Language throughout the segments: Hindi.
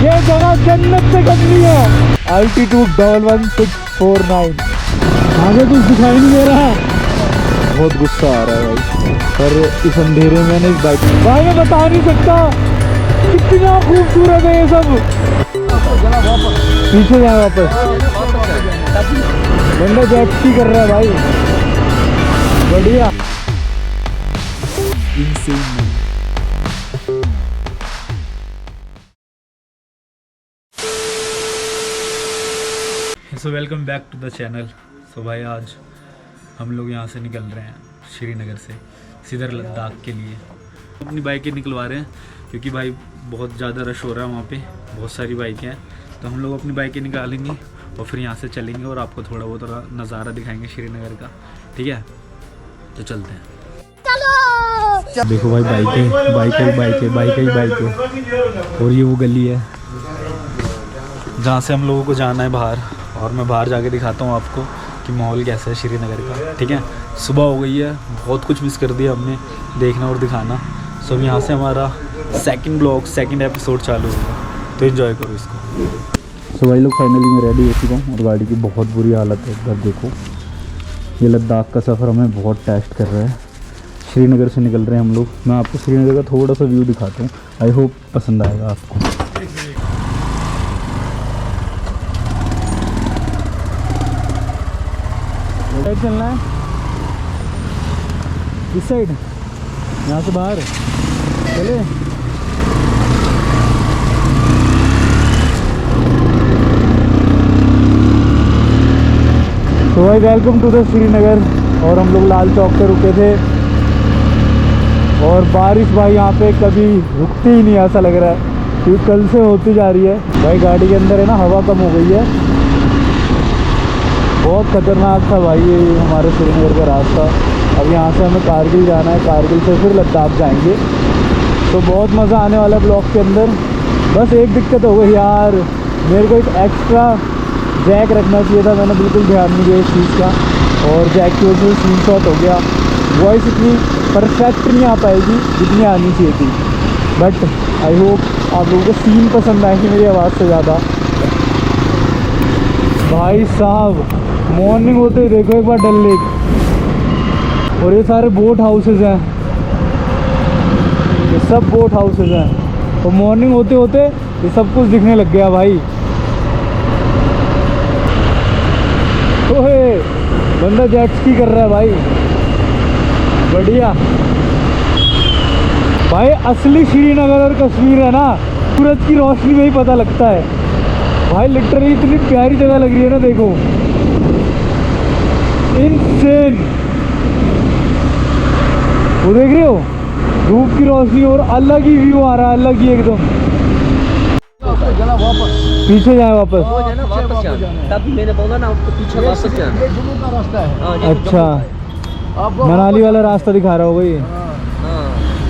ये जगह जन्नत से कम नहीं है। अल्टीट्यूड 11649। आगे कुछ दिखाई नहीं दे रहा। बहुत गुस्सा आ रहा है भाई, पर इस अंधेरे में इस बाइक भाई मैं बता नहीं सकता कितना खूबसूरत है ये सब। पीछे जाए वापस, बंदा जेट स्की कर रहा है भाई, बढ़िया। So welcome back to the channel. So भाई आज हम लोग यहाँ से निकल रहे हैं श्रीनगर से सीधे लद्दाख के लिए। अपनी बाइकें निकलवा रहे हैं क्योंकि भाई बहुत ज़्यादा रश हो रहा है वहाँ पे, बहुत सारी बाइकें हैं। तो हम लोग अपनी बाइकें निकालेंगे और फिर यहाँ से चलेंगे और आपको थोड़ा बहुत नज़ारा दिखाएंगे श्रीनगर का, ठीक है? तो चलते हैं। देखो भाई बाइकें और ये वो गली है जहाँ से हम लोगों को जाना है बाहर, और मैं बाहर जाके दिखाता हूँ आपको कि माहौल कैसा है श्रीनगर का, ठीक है? सुबह हो गई है, बहुत कुछ मिस कर दिया हमने देखना और दिखाना। सो अब यहाँ से हमारा सेकंड एपिसोड चालू होगा, तो एंजॉय करो इसको। सो भाई लोग फाइनली मैं रेडी हो चुका हूँ और गाड़ी की बहुत बुरी हालत है। इधर देखो, ये लद्दाख का सफ़र हमें बहुत टेस्ट कर रहा है। श्रीनगर से निकल रहे हैं हम लोग। मैं आपको श्रीनगर का थोड़ा सा व्यू दिखाता हूँ, आई होप पसंद आएगा आपको। चलना है इस साइड, यहाँ से बाहर चले। तो भाई वेलकम टू द श्रीनगर। और हम लोग लाल चौक पे रुके थे और बारिश भाई यहाँ पे कभी रुकती ही नहीं, ऐसा लग रहा है क्योंकि कल से होती जा रही है। भाई गाड़ी के अंदर है ना हवा कम हो गई है, बहुत ख़तरनाक था भाई ये हमारे श्रीनगर का रास्ता। अब यहाँ से हमें कारगिल जाना है, कारगिल से फिर लद्दाख जाएंगे। तो बहुत मज़ा आने वाला है ब्लॉग के अंदर। बस एक दिक्कत हो गई यार, मेरे को एक एक्स्ट्रा जैक रखना चाहिए था, मैंने बिल्कुल ध्यान नहीं दिया इस चीज़ का, और जैक की वजह से स्क्रीन शॉट हो गया। वॉइस इतनी परफेक्ट नहीं आ पाएगी जितनी आनी चाहिए थी, बट आई होप आप लोगों को सीन पसंद आएगी मेरी आवाज़ से ज़्यादा। भाई साहब मॉर्निंग होते ही देखो एक बार डल लेक, और ये सारे बोट हाउसेज हैं, ये सब बोट हाउसेज हैं। तो मॉर्निंग होते होते ये सब कुछ दिखने लग गया भाई। ओहे बंदा जेट स्की कर रहा है भाई, बढ़िया। भाई असली श्रीनगर और कश्मीर है ना, सूरज की रोशनी में ही पता लगता है भाई। लिटरली इतनी प्यारी जगह लग रही है ना, देखो इनसेन। वो देख रहे हो धूप की रोशनी और अलग ही व्यू आ रहा है, अलग ही एकदम। पीछे जाए वापस, तब मैंने बोला ना उसको पीछे वापस जाना रास्ता है। अच्छा मनाली वाला रास्ता दिखा रहा होगा ये,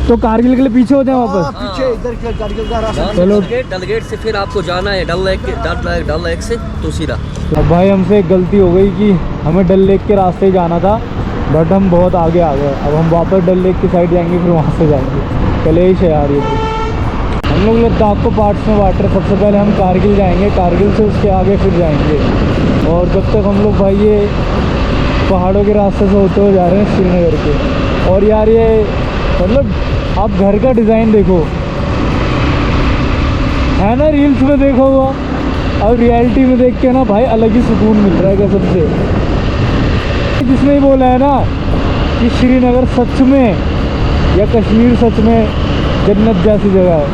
तो कारगिल के लिए पीछे हो जाए वापस। पीछे इधर कारगिल का रास्ता, चलो डल गेट से फिर आपको जाना है डल लेक से तो सीधा। अब भाई हमसे एक गलती हो गई कि हमें डल लेक के रास्ते ही जाना था, बट हम बहुत आगे आ गए। अब हम वापस डल लेक की साइड जाएंगे, फिर वहाँ से जाएंगे। कलेश है यार ये तो। हम लोग लद्दाख को पार्ट्स में बांट रहे। सबसे पहले हम कारगिल जाएंगे, कारगिल से उसके आगे फिर जाएंगे। और जब तक हम लोग भाई ये पहाड़ों के रास्ते से होते हुए जा रहे हैं श्रीनगर के। और यार ये मतलब आप घर का डिज़ाइन देखो, है ना, रील्स में देखा हुआ, अब रियलिटी में देख के ना भाई अलग ही सुकून मिल रहा है कसम से। जिसने ही बोला है ना कि श्रीनगर सच में या कश्मीर सच में जन्नत जैसी जगह है,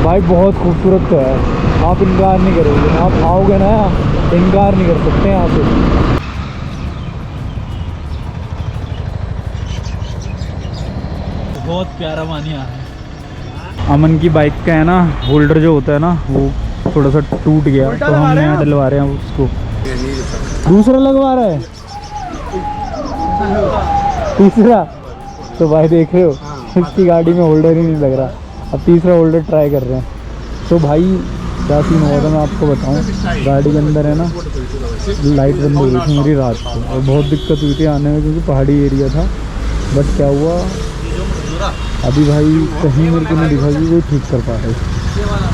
भाई बहुत खूबसूरत तो है, आप इनकार नहीं करोगे। आप आओगे ना, इनकार नहीं कर सकते यहाँ से। बहुत प्यारा मानिया है। अमन की बाइक का है ना होल्डर जो होता है ना, वो थोड़ा सा टूट गया, तो हम यहाँ डलवा रहे हैं उसको। दूसरा लगवा रहा है, तीसरा। तो भाई देख रहे हो इसकी गाड़ी में होल्डर ही नहीं लग रहा, अब तीसरा होल्डर ट्राई कर रहे हैं। तो भाई क्या सीन हुआ था मैं आपको बताऊं, गाड़ी के अंदर है ना लाइट बंद हो गई थी मेरी रात को, और बहुत दिक्कत हुई थी आने में क्योंकि पहाड़ी एरिया था। बट क्या हुआ, अभी भाई कहीं मेरे को नहीं दिखा कि कोई ठीक कर पा रहे,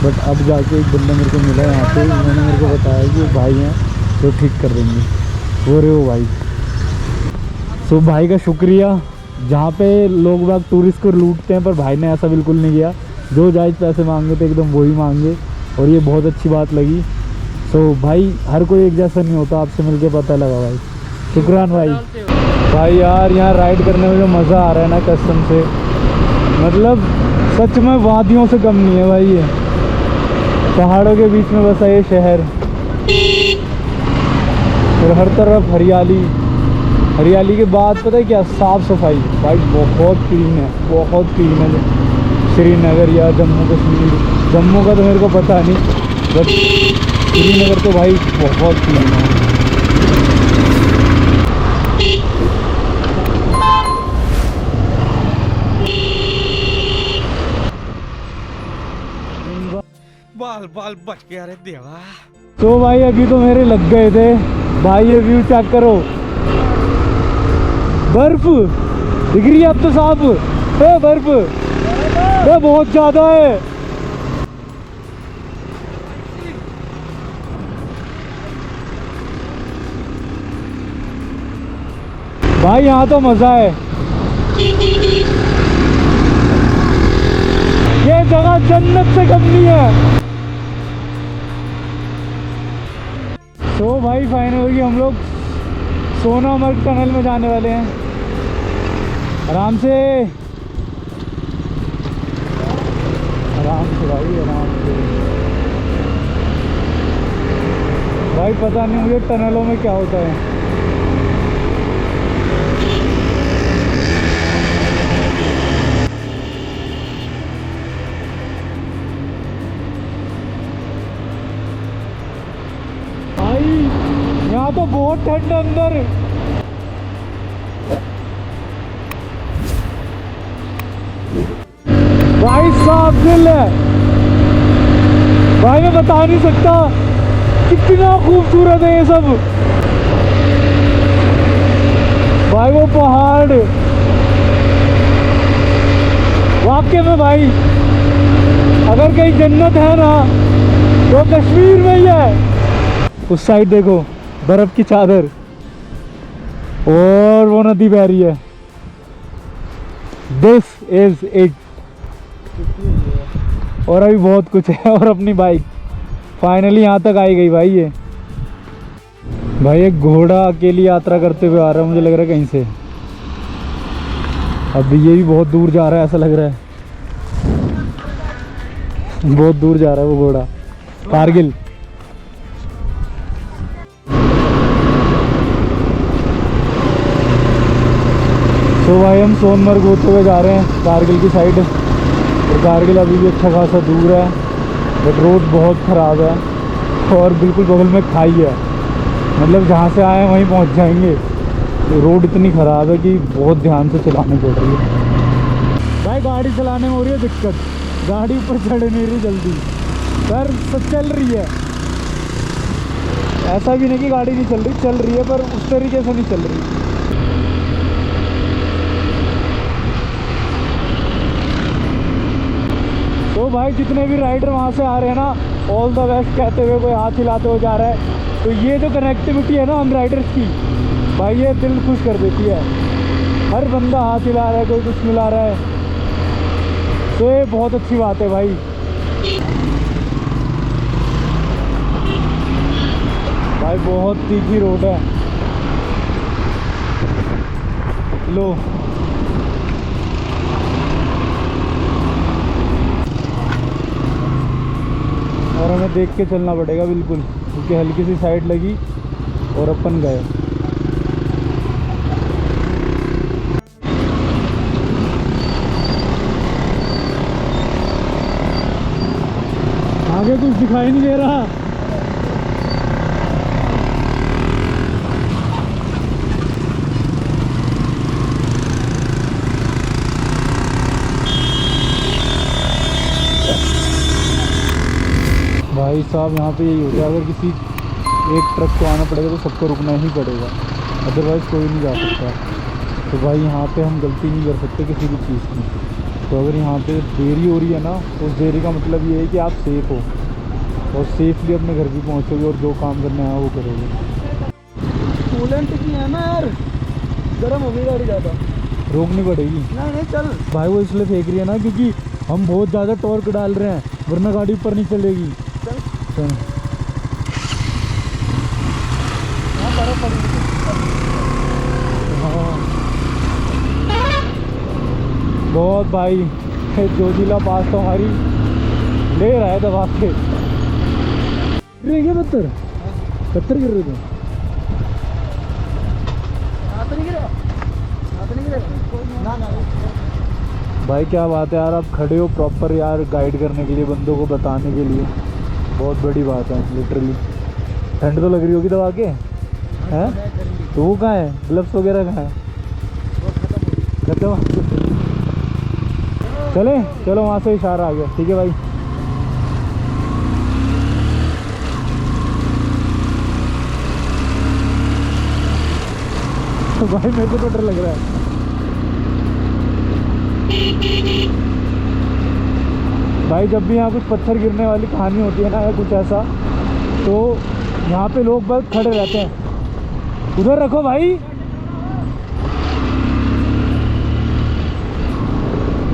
बट अब जाके एक बंदा मेरे को मिला यहाँ पे, उन्होंने मेरे को बताया कि भाई हैं तो ठीक कर देंगे, हो रहे हो भाई। सो भाई का शुक्रिया। जहाँ पे लोग बाग टूरिस्ट को लूटते हैं, पर भाई ने ऐसा बिल्कुल नहीं किया, जो जायज़ पैसे मांगे थे एकदम वही मांगे, और ये बहुत अच्छी बात लगी। सो भाई हर कोई एक जैसा नहीं होता, आपसे मिलके पता लगा भाई, शुक्रान भाई। भाई यार यहाँ राइड करने में जो मज़ा आ रहा है ना, कसम से मतलब सच में वादियों से कम नहीं है भाई। ये पहाड़ों के बीच में बसा ये शहर, और हर तरफ हरियाली, हरियाली के बाद पता है क्या, साफ़ सफाई भाई बहुत क्लीन है, बहुत क्लीन है। श्रीनगर या जम्मू कश्मीर, जम्मू का तो मेरे को पता नहीं, बट श्रीनगर तो भाई बहुत क्लीन है। बाल बाल बच गया रे देवा। तो भाई अभी तो मेरे लग गए थे भाई, ये व्यू चेक करो, बर्फ दिख रही है अब तो साफ है, बर्फ है बहुत ज़्यादा है। भाई यहाँ तो मज़ा है, ये जगह जन्नत से कम नहीं है। तो भाई फाइनली हम लोग सोनामर्ग टनल में जाने वाले हैं। आराम से भाई, आराम से भाई। पता नहीं मुझे टनलों में क्या होता है। यहाँ तो बहुत ठंड है अंदर। भाई साहब दिल है भाई, मैं बता नहीं सकता कितना खूबसूरत है ये सब। भाई वो पहाड़ वाकई में भाई, अगर कहीं जन्नत है ना तो कश्मीर में ही है। उस साइड देखो बर्फ की चादर, और वो नदी बह रही है। This is it. और अभी बहुत कुछ है, और अपनी बाइक फाइनली यहाँ तक आई गई भाई। ये भाई एक घोड़ा अकेली यात्रा करते हुए आ रहा है, मुझे लग रहा है कहीं से। अब ये भी बहुत दूर जा रहा है, ऐसा लग रहा है बहुत दूर जा रहा है वो घोड़ा, कारगिल। तो भाई हम सोनमर्ग होते हुए जा रहे हैं कारगिल की साइड, और कारगिल अभी भी अच्छा खासा दूर है, बट रोड बहुत ख़राब है, और बिल्कुल बगल में खाई है। मतलब जहाँ से आए वहीं पहुँच जाएंगे। तो रोड इतनी ख़राब है कि बहुत ध्यान से चलानी पड़ रही है भाई। गाड़ी चलाने में हो रही है दिक्कत, गाड़ी ऊपर चढ़ नहीं रही जल्दी, पर चल रही है। ऐसा भी नहीं कि गाड़ी नहीं चल रही है, पर उस तरीके से नहीं चल रही। तो भाई जितने भी राइडर वहाँ से आ रहे हैं ना, ऑल द बेस्ट कहते हुए कोई हाथ हिलाते हुए जा रहा है, तो ये जो कनेक्टिविटी है ना हम राइडर्स की, भाई ये दिल खुश कर देती है। हर बंदा हाथ हिला रहा है, कोई कुछ मिला रहा है, तो ये बहुत अच्छी बात है भाई। भाई बहुत तीखी रोड है। लो और हमें देख के चलना पड़ेगा बिल्कुल, क्योंकि हल्की सी साइड लगी और अपन गए। आगे कुछ दिखाई नहीं दे रहा। भाई साहब यहाँ पे यही होता है, अगर किसी एक ट्रक को आना पड़ेगा तो सबको रुकना ही पड़ेगा, अदरवाइज़ कोई नहीं जा सकता। तो भाई यहाँ पे हम गलती नहीं कर सकते किसी भी चीज़ की, तो अगर यहाँ पे देरी हो रही है ना, उस देरी का मतलब ये है कि आप सेफ़ हो और सेफली अपने घर भी पहुँचोगे और जो काम करना है वो करोगे। कूलेंट की है ना यार, गर्म हो गई गाड़ी ज़्यादा। रोकनी पड़ेगी। नहीं चल भाई वो इसलिए फेंक रही है ना क्योंकि हम बहुत ज़्यादा टॉर्क डाल रहे हैं, वरना गाड़ी ऊपर नहीं चलेगी। चल चल यहाँ बर्फ पड़ी है। हाँ बहुत भाई, जोजिला पास तो हमारी ले रहा है दबा के। गिर रहे क्या पत्थर? पत्थर गिर रहे थे। यहाँ तो नहीं गिरा, यहाँ तो नहीं गिरा ना। भाई क्या बात है यार, आप खड़े हो प्रॉपर यार गाइड करने के लिए, बंदों को बताने के लिए, बहुत बड़ी बात है लिटरली। ठंड तो लग रही होगी दबा के, हैं? तो वो कहाँ है, ग्लव्स वगैरह कहाँ है? खत्म। चले चलो, वहाँ से इशारा आ गया। ठीक है भाई। तो भाई मेरे को तो डर लग रहा है। भाई जब भी यहाँ कुछ पत्थर गिरने वाली कहानी होती है ना या कुछ ऐसा, तो यहाँ पे लोग बस खड़े रहते हैं। उधर रखो भाई,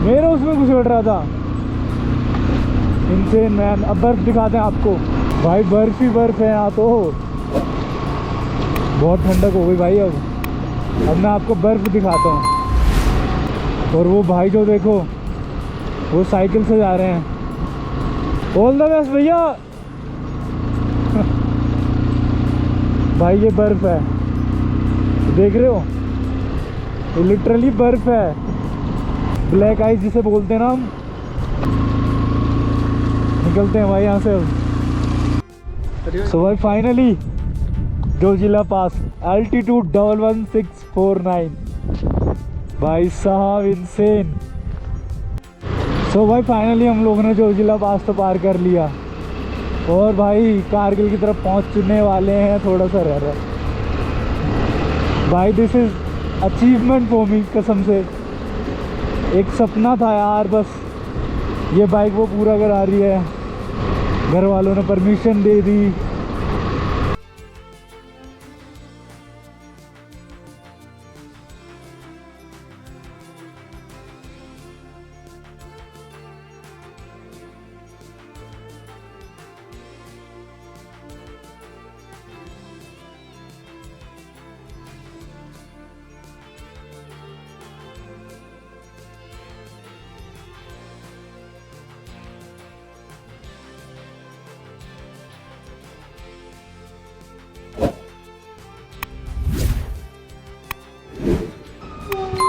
मेरे उसमें कुछ घट रहा था। Insane man. अब बर्फ दिखाते हैं आपको। भाई बर्फ ही बर्फ है यहाँ तो, बहुत ठंडक हो गई भाई। अब मैं आपको बर्फ दिखाता हूँ। और वो भाई जो देखो, वो साइकिल से जा रहे हैं। ऑल द बेस्ट भैया। भाई ये बर्फ है, देख रहे हो, ये लिटरली बर्फ है। ब्लैक आइस जिसे बोलते हैं ना हम। निकलते हैं भाई यहाँ से। सो भाई फाइनली जोजिला पास, एल्टीट्यूड 11649। भाई साहब इंसेन। सो भाई फाइनली हम लोगों ने जोजिला पास तो पार कर लिया और भाई कारगिल की तरफ पहुंचने वाले हैं। थोड़ा सा रह रहा है भाई। This is achievement for me, कसम से। एक सपना था यार, बस ये बाइक वो पूरा करा रही है। घर वालों ने परमिशन दे दी।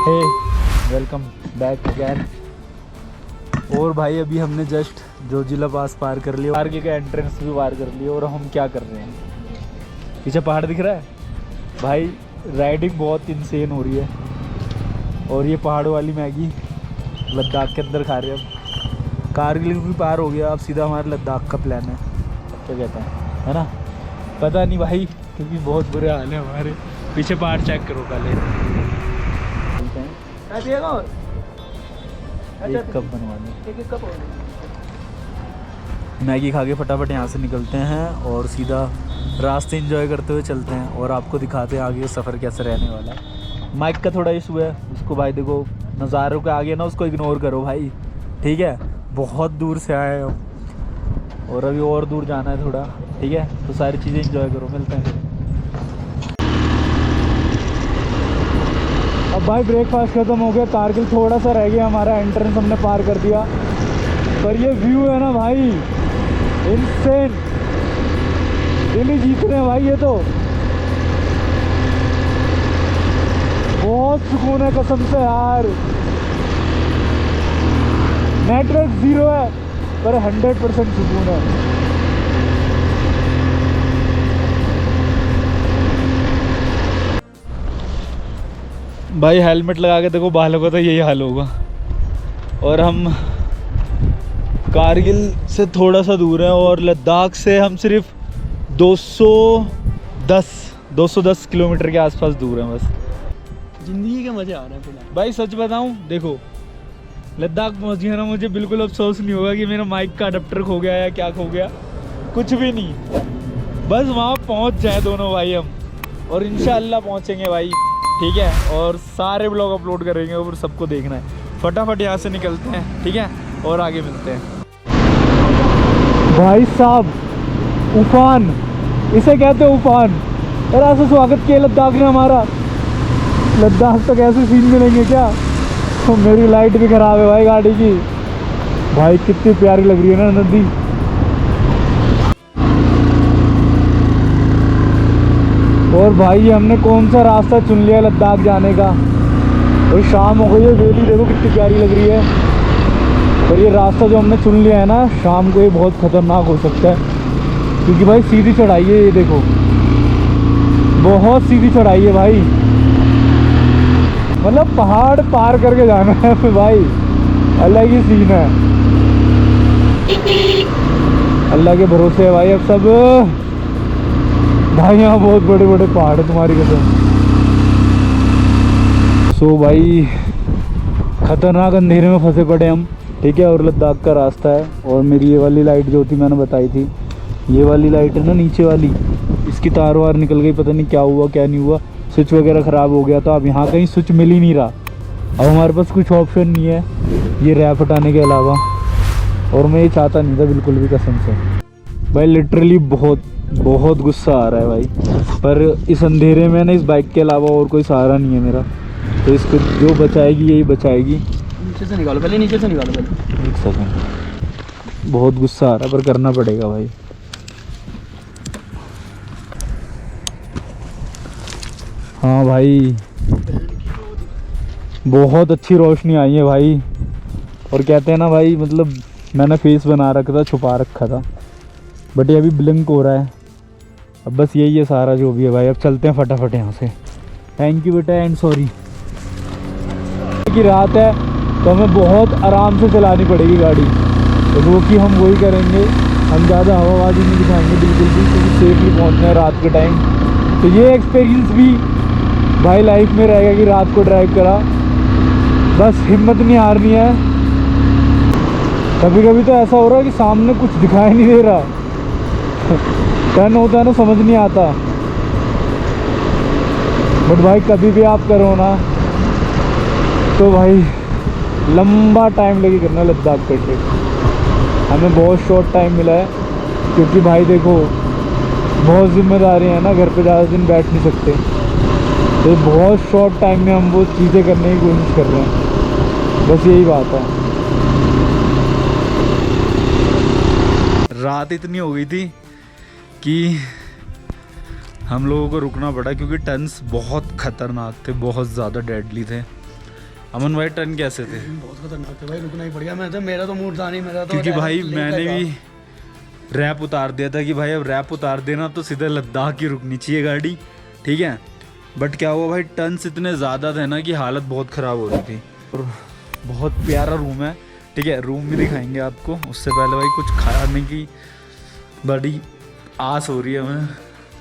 Hey welcome back again. और भाई अभी हमने जस्ट जोजिला पास पार कर लिया, कारगिल का एंट्रेंस भी पार कर लिया। और हम क्या कर रहे हैं, पीछे पहाड़ दिख रहा है भाई। राइडिंग बहुत इंसेन हो रही है। और ये पहाड़ों वाली मैगी लद्दाख के अंदर खा रहे हैं। अब कारगिल भी पार हो गया, अब सीधा हमारा लद्दाख का प्लान है। क्या कहता है ना, पता नहीं भाई, क्योंकि बहुत बुरे हाल है हमारे। पीछे पहाड़ चेक करो पहले। एक कप बनवा दें। एक कप मैगी खा के फटाफट यहाँ से निकलते हैं और सीधा रास्ते एंजॉय करते हुए चलते हैं और आपको दिखाते हैं आगे सफ़र कैसे रहने वाला है। माइक का थोड़ा इशू है, उसको भाई देखो, नज़ारों के आगे ना उसको इग्नोर करो भाई, ठीक है। बहुत दूर से आए हो और अभी और दूर जाना है थोड़ा, ठीक है। तो सारी चीज़ें एंजॉय करो, मिलते हैं। अब भाई ब्रेकफास्ट ख़त्म हो गया, कारगिल थोड़ा सा रह गया हमारा, एंट्रेंस हमने पार कर दिया। पर ये व्यू है ना भाई, इंसेन, दिल्ली जीत रहे हैं भाई। ये तो बहुत सुकून है कसम से यार। नेटवर्क 0 है पर 100% सुकून है। भाई हेलमेट लगा के देखो, बालों का तो यही हाल होगा। और हम कारगिल से थोड़ा सा दूर है और लद्दाख से हम सिर्फ 210 किलोमीटर के आसपास दूर हैं बस। जिंदगी के मजे आ रहे हैं फिलहाल भाई। सच बताऊं, देखो लद्दाख पहुंच गया ना, मुझे बिल्कुल अफसोस नहीं होगा कि मेरा माइक का अडेप्टर खो गया या क्या खो गया, कुछ भी नहीं। बस वहाँ पहुँच जाए दोनों भाई हम, और इंशाल्लाह पहुँचेंगे भाई, ठीक है। और सारे ब्लॉग अपलोड करेंगे और सबको देखना है। फटाफट यहाँ से निकलते हैं, ठीक है, और आगे मिलते हैं। भाई साहब उफान, इसे कहते हैं उफान। यार ऐसा स्वागत किया लद्दाख ने हमारा। लद्दाख तक ऐसे सीन मिलेंगे क्या? तो मेरी लाइट भी ख़राब है भाई गाड़ी की। भाई कितनी प्यारी लग रही है ना नदी। और भाई हमने कौन सा रास्ता चुन लिया लद्दाख जाने का। और शाम हो गई है, वैली देखो कितनी प्यारी लग रही है। और ये रास्ता जो हमने चुन लिया है ना, शाम को ये बहुत ख़तरनाक हो सकता है, क्योंकि भाई सीधी चढ़ाई है, ये देखो बहुत सीधी चढ़ाई है भाई। मतलब पहाड़ पार करके जाना है भाई, अलग ही सीन है। अल्लाह के भरोसे है भाई अब सब। भाई यहाँ बहुत बड़े बड़े पहाड़ है तुम्हारी कसम। सो भाई खतरनाक अंधेरे में फंसे पड़े हम, ठीक है। और लद्दाख का रास्ता है। और मेरी ये वाली लाइट जो थी मैंने बताई थी, ये वाली लाइट है ना नीचे वाली, इसकी तार वार निकल गई, पता नहीं क्या हुआ क्या नहीं हुआ, स्विच वगैरह ख़राब हो गया था। अब यहाँ कहीं स्विच मिल ही नहीं रहा। अब हमारे पास कुछ ऑप्शन नहीं है ये रैप हटाने के अलावा। और मैं ये चाहता नहीं था बिल्कुल भी कसम से भाई। लिटरली बहुत बहुत गुस्सा आ रहा है भाई। पर इस अंधेरे में ना इस बाइक के अलावा और कोई सहारा नहीं है मेरा, तो इसको जो बचाएगी यही बचाएगी। नीचे से निकालो पहले, नीचे से निकालो पहले। एक सेकंड, बहुत गुस्सा आ रहा है पर करना पड़ेगा भाई। हाँ भाई बहुत अच्छी रोशनी आई है भाई। और कहते हैं ना भाई, मतलब मैंने फेस बना रखा था, छुपा रखा था, बट ये अभी ब्लिंक हो रहा है। अब बस यही है सारा जो भी है भाई। अब चलते हैं फटाफट यहाँ से। थैंक यू बेटा एंड सॉरी। की रात है तो हमें बहुत आराम से चलानी पड़ेगी गाड़ी, तो वो कि हम वही करेंगे। हम ज़्यादा हवाबाजी नहीं दिखाएंगे बिल्कुल भी, क्योंकि सेफली पहुँचना है रात के टाइम। तो ये एक्सपीरियंस भी भाई लाइफ में रहेगा कि रात को ड्राइव करा। बस हिम्मत नहीं हारनी है। कभी कभी तो ऐसा हो रहा है कि सामने कुछ दिखाई नहीं दे रहा, टर्न होता है ना समझ नहीं आता। बट भाई कभी भी आप करो ना तो भाई लंबा टाइम लगे करना लद्दाख का ट्रिप। हमें बहुत शॉर्ट टाइम मिला है, क्योंकि भाई देखो बहुत जिम्मेदारी है ना, घर पे ज़्यादा दिन बैठ नहीं सकते। तो बहुत शॉर्ट टाइम में हम वो चीज़ें करने की कोशिश कर रहे हैं, बस यही बात है। रात इतनी हो गई थी कि हम लोगों को रुकना पड़ा, क्योंकि टर्न्स बहुत ख़तरनाक थे, बहुत ज़्यादा डेडली थे। अमन भाई टर्न कैसे थे? बहुत खतरनाक थे भाई, रुकना ही पड़ गया। मैं तो, मेरा तो मूड था नहीं, मेरा तो क्योंकि भाई मैंने भी रैप उतार दिया था कि भाई अब रैप उतार देना तो सीधे लद्दाख ही रुकनी चाहिए गाड़ी, ठीक है। बट क्या हुआ भाई, टर्न्स इतने ज़्यादा थे ना कि हालत बहुत ख़राब हो रही थी। और बहुत प्यारा रूम है, ठीक है, रूम भी दिखाएंगे आपको। उससे पहले भाई कुछ खाने की बड़ी आस हो रही है हमें,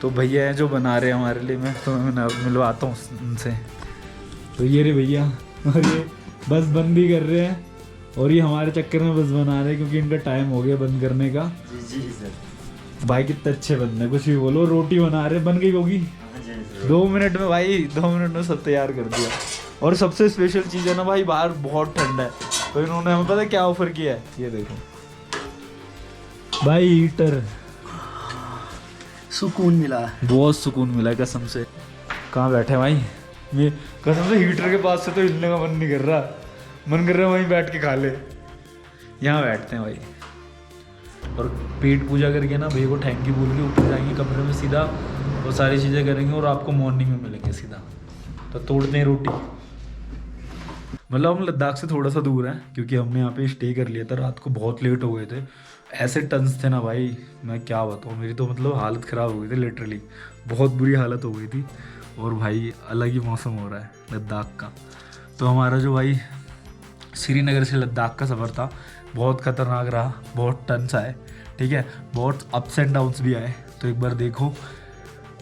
तो भैया हैं जो बना रहे हैं हमारे लिए, मैं तो मैं मिलवाता हूँ उनसे। तो ये रे भैया, और ये बस बंद भी कर रहे हैं, और ये हमारे चक्कर में बस बना रहे हैं क्योंकि इनका टाइम हो गया बंद करने का। जी सर। भाई कितने अच्छे बंदे हैं, कुछ भी बोलो। रोटी बना रहे, बन गई होगी 2 मिनट में भाई, 2 मिनट में सब तैयार कर दिया। और सबसे स्पेशल चीज़ है ना भाई, बाहर बहुत ठंडा है, तो इन्होंने हमें पता है क्या ऑफर किया है, ये देखो भाई हीटर। सुकून मिला, बहुत सुकून मिला कसम से। कहाँ बैठे भाई, ये कसम से हीटर के पास से तो हिलने का मन नहीं कर रहा, मन कर रहा है वहीं बैठ के खा ले। यहाँ बैठते हैं भाई, और पेट पूजा करके ना भैया को थैंक यू बोल के ऊपर जाएंगे कमरे में सीधा, वो सारी चीज़ें करेंगे और आपको मॉर्निंग में मिलेंगे सीधा। तो तोड़ते हैं रोटी। मतलब हम लद्दाख से थोड़ा सा दूर हैं, क्योंकि हमने यहाँ पे स्टे कर लिया था, रात को बहुत लेट हो गए थे। ऐसे टन्स थे ना भाई, मैं क्या बताऊँ, मेरी तो मतलब हालत ख़राब हो गई थी, लिटरली बहुत बुरी हालत हो गई थी। और भाई अलग ही मौसम हो रहा है लद्दाख का। तो हमारा जो भाई श्रीनगर से लद्दाख का सफ़र था बहुत ख़तरनाक रहा, बहुत टर्न्स आए, ठीक है, बहुत अप्स एंड डाउन्स भी आए। तो एक बार देखो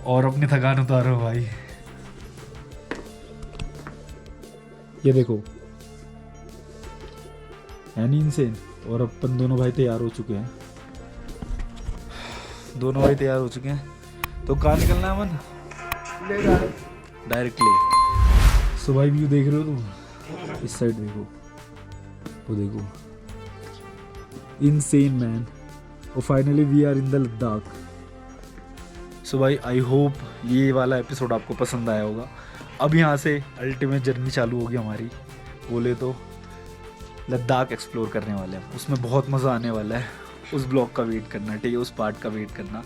और अपनी थकान उतारो भाई। ये देखो है नहीं इनसेन। और अपन दोनों भाई तैयार हो चुके हैं, दोनों भाई तैयार हो चुके हैं। तो कहाँ निकलना है मन? डायरेक्टली। सो भाई व्यू देख रहे हो तुम, इस साइड देखो, वो देखो, इनसेन मैन। और finally we are in the Ladakh. So भाई आई होप ये वाला एपिसोड आपको पसंद आया होगा। अब यहाँ से अल्टीमेट जर्नी चालू होगी हमारी, बोले तो लद्दाख एक्सप्लोर करने वाले हैं। उसमें बहुत मज़ा आने वाला है। उस ब्लॉग का वेट करना, ठीक है, उस पार्ट का वेट करना।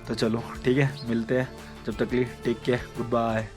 तो चलो ठीक है, मिलते हैं, जब तक के लिए टेक केयर, गुड बाय।